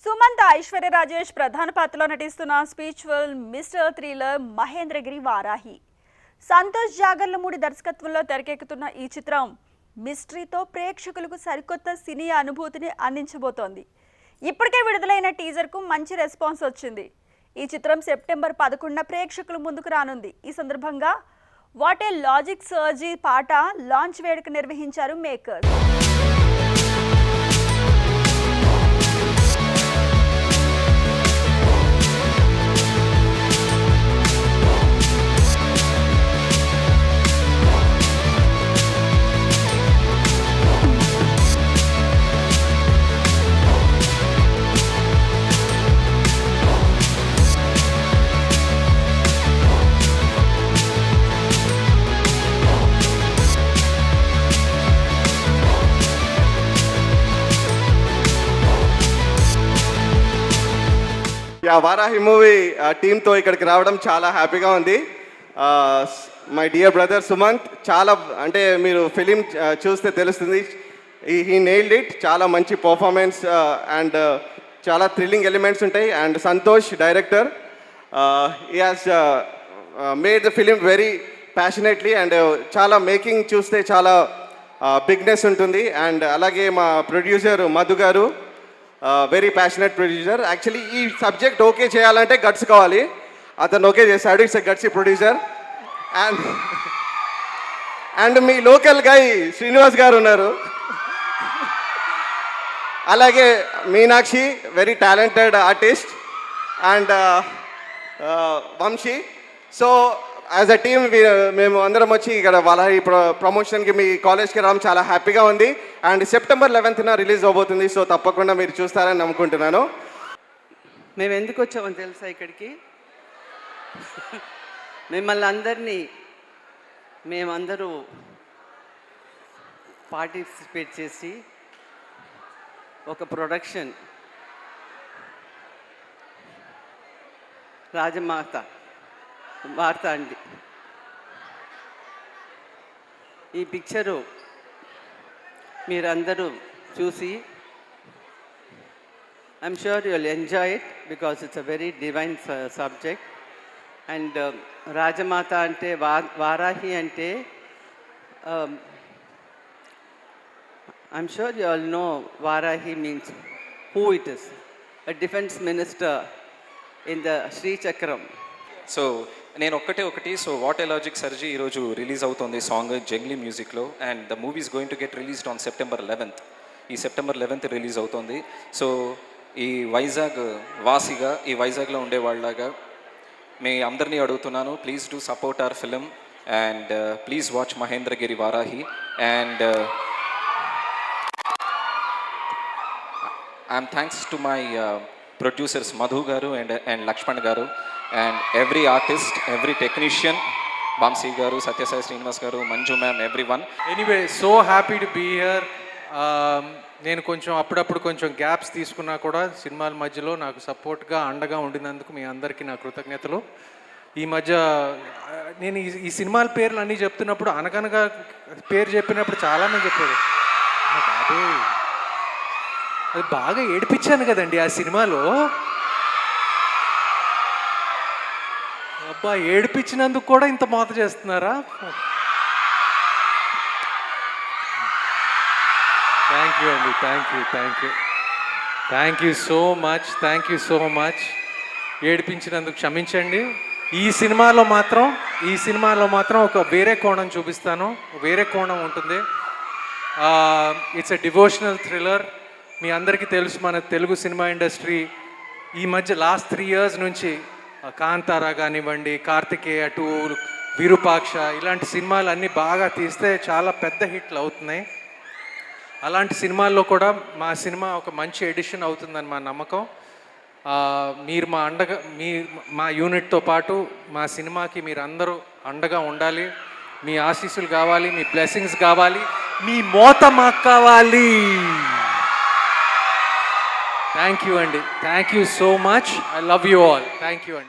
సుమంత్ ఐశ్వర్య రాజేష్ ప్రధాన పాత్రలో నటిస్తున్న spiritual mister thriller Mahendragiri Varahi. Santosh Jagarlamudi దర్శకత్వంలో తెరకెక్కుతున్న ఈ చిత్రం మిస్టరీతో ప్రేక్షకులకు సరికొత్త సినీ అనుభూతిని అందించబోతోంది. ఇప్పటికే విడుదలైన టీజర్కు మంచి రెస్పాన్స్ వచ్చింది. ఈ చిత్రం సెప్టెంబర్ 11న ప్రేక్షకుల ముందుకు రానుంది. ఈ సందర్భంగా వాట్ ఏ లాజిక్ సర్జీ పాట లాంచ్ వేడుక నిర్వహించారు మేకర్స్. వారాహి మూవీ టీంతో ఇక్కడికి రావడం చాలా హ్యాపీగా ఉంది. మై డియర్ బ్రదర్ సుమంత్, చాలా అంటే మీరు ఫిలిం చూస్తే తెలుస్తుంది, హీ నెయిల్డ్ ఇట్. చాలా మంచి పర్ఫార్మెన్స్ అండ్ చాలా థ్రిల్లింగ్ ఎలిమెంట్స్ ఉంటాయి. And Santosh director, he has made the film very passionately and చాలా మేకింగ్ చూస్తే చాలా బిగ్నెస్ ఉంటుంది. అండ్ అలాగే మా producer Madhu garu, very passionate producer. Actually ఈ సబ్జెక్ట్ ఓకే చేయాలంటే గట్స్ కావాలి, అతను ఓకే చేశాడు. It's a gutsy producer. And మీ లోకల్ గాయ్ శ్రీనివాస్ గారు ఉన్నారు, అలాగే Meenakshi, very talented artist, and Vamsi. So as a team మేము అందరం వచ్చి ఇక్కడ వాళ్ళ ప్రమోషన్కి మీ కాలేజ్కి రావడం చాలా హ్యాపీగా ఉంది. అండ్ సెప్టెంబర్ 11న రిలీజ్ అవబోతుంది. సో తప్పకుండా మీరు చూస్తారని నమ్ముకుంటున్నాను. మేము ఎందుకు వచ్చామని తెలుసా ఇక్కడికి? మిమ్మల్ని అందరినీ మేమందరూ పార్టిసిపేట్ చేసి ఒక ప్రొడక్షన్ రాజమాత వార్త అండి. ఈ పిక్చరు మీరందరూ చూసి I'm sure you will enjoy it because it's a very divine subject. And Rajamata అంటే వారాహి అంటే I'm sure you all know Varahi means who it is, a defence minister in the శ్రీచక్రం. సో నేను ఒకటి సో వాట్ ఏ లాజిక్ సర్జీ ఈరోజు release అవుతుంది song Junglee మ్యూజిక్లో. And the movie is going to get released on September 11th. ఈ September 11th release అవుతుంది. So ఈ వైజాగ్ వాసిగా, ఈ వైజాగ్లో ఉండేవాళ్ళగా మీ అందరినీ అడుగుతున్నాను, please do support our film and please watch Mahendragiri Varahi. And I'm thanks to my producers Madhu గారు అండ్ లక్ష్మణ్ గారు, and every artist, every technician, Bamsi garu, Satya Sai Srinivas garu, Manju ma'am, everyone. Anyway, so happy to be here. నేను కొంచెం అప్పుడప్పుడు కొంచెం gaps తీసుకున్నా కూడా సినిమాల మధ్యలో నాకు సపోర్ట్గా అండగా ఉండినందుకు మీ అందరికీ నా కృతజ్ఞతలు. ఈ మధ్య నేను ఈ సినిమాల పేర్లు అన్నీ చెప్తున్నప్పుడు అనగనగా పేరు చెప్పినప్పుడు చాలామంది చెప్పారు, బాబు అది బాగా ఏడిపించాను కదండి ఆ సినిమాలో. అబ్బా, ఏడిపించినందుకు కూడా ఇంత మోత చేస్తున్నారా? థ్యాంక్ యూ అండి, థ్యాంక్ యూ సో మచ్. ఏడిపించినందుకు క్షమించండి. ఈ సినిమాలో మాత్రం ఒక వేరే కోణం చూపిస్తాను, వేరే కోణం ఉంటుంది. It's a devotional thriller. మీ అందరికీ తెలుసు, మన తెలుగు సినిమా ఇండస్ట్రీ ఈ మధ్య లాస్ట్ 3 years నుంచి కాంతారా కానివ్వండి, కార్తికేయ 2, విరూపాక్ష ఇలాంటి సినిమాలు అన్నీ బాగా తీస్తే చాలా పెద్ద హిట్లు అవుతున్నాయి. అలాంటి సినిమాల్లో కూడా మా సినిమా ఒక మంచి ఎడిషన్ అవుతుందని మా నమ్మకం. మీరు మా యూనిట్తో పాటు మా సినిమాకి మీరు అందరూ అండగా ఉండాలి. మీ ఆశీస్సులు కావాలి, మీ బ్లెస్సింగ్స్ కావాలి, మీ మోత మాకు కావాలి. థ్యాంక్ యూ అండి, thank you so much. I love you all. Thank you అండి.